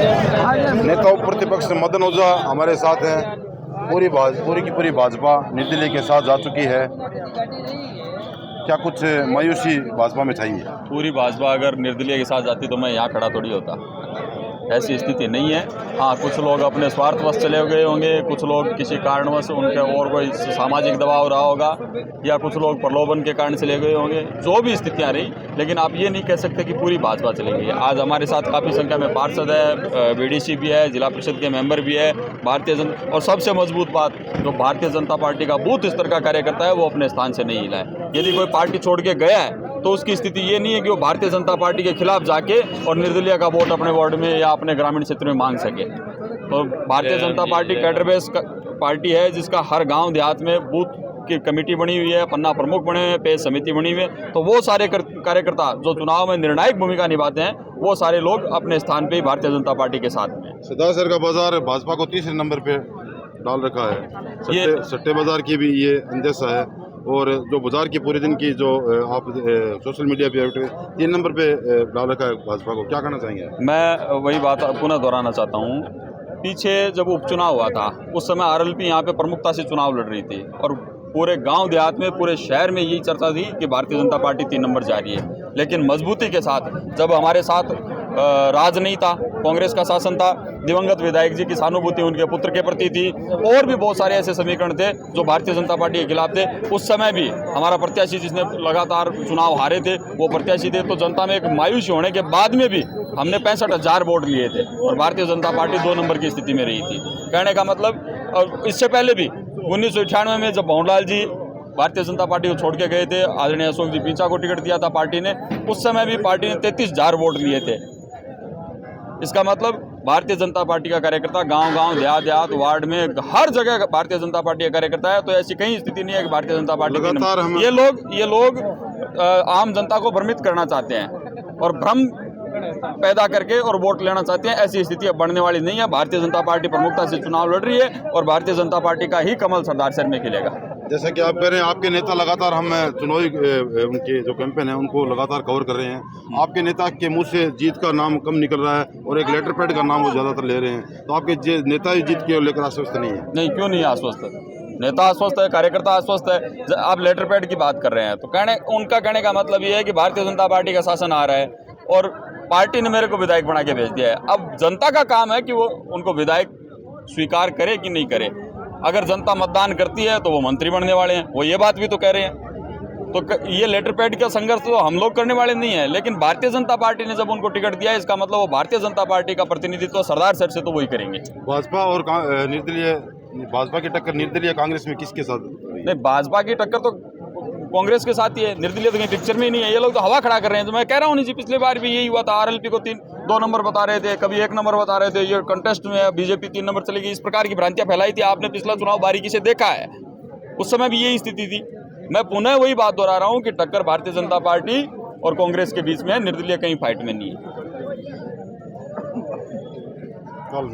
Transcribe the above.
नेता प्रतिपक्ष मदन ओझा हमारे साथ हैं। पूरी की पूरी भाजपा निर्दलीय के साथ जा चुकी है। क्या कुछ मायूसी भाजपा में चाहिए? पूरी भाजपा अगर निर्दलीय के साथ जाती तो मैं यहाँ खड़ा थोड़ी होता। ऐसी स्थिति नहीं है। हाँ, कुछ लोग अपने स्वार्थवश चले गए होंगे, कुछ लोग किसी कारणवश उनके और कोई सामाजिक दबाव रहा होगा, या कुछ लोग प्रलोभन के कारण चले गए होंगे। जो भी स्थितियाँ रही, लेकिन आप ये नहीं कह सकते कि पूरी भाजपा चली गई है। आज हमारे साथ काफ़ी संख्या में पार्षद है, बीडीसी भी है, जिला परिषद के मेंबर भी है, भारतीय जनता, और सबसे मजबूत बात, जो भारतीय जनता पार्टी का बूथ स्तर का कार्यकर्ता है वो अपने स्थान से नहीं हिला है। यदि कोई पार्टी छोड़ के गया है तो उसकी स्थिति ये नहीं है कि वो भारतीय जनता पार्टी के खिलाफ जाके और निर्दलीय का वोट अपने वार्ड में या अपने ग्रामीण क्षेत्र में मांग सके। तो Bharatiya Janata party cadre base party है, जिसका हर गांव देहात में बूथ की कमेटी बनी हुई है, पन्ना प्रमुख बने हुए हैं, पेज समिति बनी हुई है। तो वो सारे कार्यकर्ता जो चुनाव में निर्णायक भूमिका निभाते हैं, वो सारे लोग अपने स्थान पर ही भारतीय जनता पार्टी के साथ में। सदासर का बाजार भाजपा को तीसरे नंबर पे डाल रखा है। सट्टे बाजार की भी ये अंदेशा है, और जो बाजार की पूरे दिन की जो आप सोशल मीडिया पे 3 नंबर पे डाल रखा है भाजपा को, क्या कहना चाहेंगे? मैं वही बात पुनः दोहराना चाहता हूँ। पीछे जब उपचुनाव हुआ था उस समय आरएलपी यहाँ पे प्रमुखता से चुनाव लड़ रही थी, और पूरे गांव देहात में, पूरे शहर में यही चर्चा थी कि भारतीय जनता पार्टी 3 नंबर जा रही है। लेकिन मजबूती के साथ जब हमारे साथ राज नहीं था, कांग्रेस का शासन था, दिवंगत विधायक जी की सहानुभूति उनके पुत्र के प्रति थी, और भी बहुत सारे ऐसे समीकरण थे जो भारतीय जनता पार्टी के खिलाफ थे। उस समय भी हमारा प्रत्याशी, जिसने लगातार चुनाव हारे थे, वो प्रत्याशी थे। तो जनता में एक मायूसी होने के बाद में भी हमने 65,000 वोट लिए थे, और भारतीय जनता पार्टी 2 नंबर की स्थिति में रही थी। कहने का मतलब, और इससे पहले भी 1998 में जब भंवरलाल जी भारतीय जनता पार्टी को छोड़ के गए थे, आदरणीय अशोक जी पीछा को टिकट दिया था पार्टी ने, उस समय भी पार्टी ने 33,000 वोट लिए थे। इसका मतलब भारतीय जनता पार्टी का कार्यकर्ता गांव-गांव, देहात-देहात, वार्ड में, हर जगह भारतीय जनता पार्टी का कार्यकर्ता है। तो ऐसी कहीं स्थिति नहीं है कि भारतीय जनता पार्टी ये लोग आम जनता को भ्रमित करना चाहते हैं और भ्रम पैदा करके और वोट लेना चाहते हैं। ऐसी स्थिति अब बढ़ने वाली नहीं है। भारतीय जनता पार्टी प्रमुखता से चुनाव लड़ रही है, और भारतीय जनता पार्टी का ही कमल सरदार शहर में खिलेगा। जैसा कि आप कह रहे हैं, आपके नेता लगातार, हम चुनावी उनके जो कैंपेन है उनको लगातार कवर कर रहे हैं। आपके नेता के मुंह से जीत का नाम कम निकल रहा है, और एक लेटर पैड का नाम वो ज़्यादातर ले रहे हैं। तो आपके नेता जीत के लेकर आश्वस्त नहीं है? नहीं, क्यों नहीं आश्वस्त? नेता आश्वस्त है, कार्यकर्ता आश्वस्त है। आप लेटर पैड की बात कर रहे हैं, तो उनका कहने का मतलब ये है कि भारतीय जनता पार्टी का शासन आ रहा है और पार्टी ने मेरे को विधायक बना के भेज दिया है। अब जनता का काम है कि वो उनको विधायक स्वीकार करे कि नहीं करे। अगर जनता मतदान करती है तो वो मंत्री बनने वाले हैं, वो ये बात भी तो कह रहे हैं। तो ये लेटर पैड का संघर्ष तो हम लोग करने वाले नहीं है, लेकिन भारतीय जनता पार्टी ने जब उनको टिकट दिया है, इसका मतलब वो भारतीय जनता पार्टी का प्रतिनिधित्व सरदार सर से तो वही करेंगे। भाजपा और निर्दलीय, भाजपा की टक्कर निर्दलीय कांग्रेस में किसके साथ? नहीं, भाजपा की टक्कर तो कांग्रेस के साथ ही है। निर्दलीय तो कहीं पिक्चर में ही नहीं है। ये लोग तो हवा खड़ा कर रहे हैं। तो मैं कह रहा हूँ नहीं जी, पिछली बार भी यही हुआ था। आरएलपी को 2 नंबर बता रहे थे, कभी 1 नंबर बता रहे थे। ये कंटेस्ट में बीजेपी 3 नंबर चलेगी, इस प्रकार की भ्रांतियां फैलाई थी। आपने पिछला चुनाव बारीकी से देखा है, उस समय भी यही स्थिति थी। मैं पुनः वही बात दोहरा रहा हूँ कि टक्कर भारतीय जनता पार्टी और कांग्रेस के बीच में है, निर्दलीय कहीं फाइट में नहीं है।